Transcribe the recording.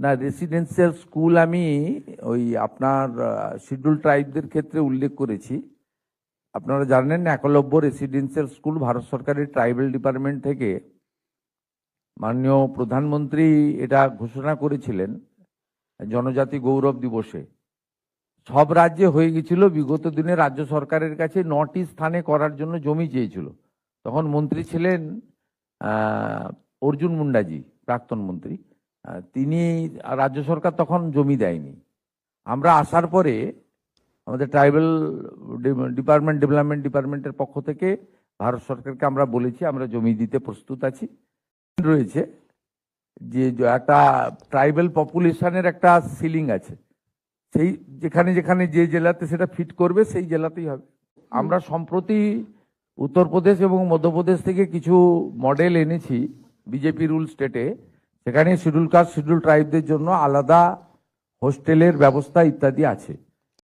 না, residential school আমি ওই আপনার শিডিউল ট্রাইবদের ক্ষেত্রে উল্লেখ করেছি। আপনারা জানেন একলব্য রেসিডেন্সিয়াল স্কুল ভারত সরকারের ট্রাইবাল ডিপার্টমেন্ট থেকে মাননীয় প্রধানমন্ত্রী এটা ঘোষণা করেছিলেন জনজাতি গৌরব দিবসে। সব রাজ্যে হয়ে গেছিল, বিগত দিনে রাজ্য সরকারের কাছে 9টি স্থানে করার জন্য জমি চেয়েছিল। তখন মন্ত্রী ছিলেন অর্জুন মুন্ডাজি, প্রাক্তন মন্ত্রী। তিনি, রাজ্য সরকার তখন জমি দেয়নি। আমরা আসার পরে আমাদের ট্রাইবাল ডেভেলপমেন্ট ডিপার্টমেন্টের পক্ষ থেকে ভারত সরকারকে আমরা বলেছি আমরা জমি দিতে প্রস্তুত আছি। রয়েছে যে একটা ট্রাইবাল পপুলেশনের একটা সিলিং আছে, সেই যেখানে যেখানে যে জেলাতে সেটা ফিট করবে সেই জেলাতেই হবে। আমরা সম্প্রতি উত্তরপ্রদেশ এবং মধ্যপ্রদেশ থেকে কিছু মডেল এনেছি বিজেপি রুল স্টেটে। সেখানে শিডিউল কাস্ট শিডিউল ট্রাইবদের জন্য আলাদা হোস্টেলের ব্যবস্থা ইত্যাদি আছে।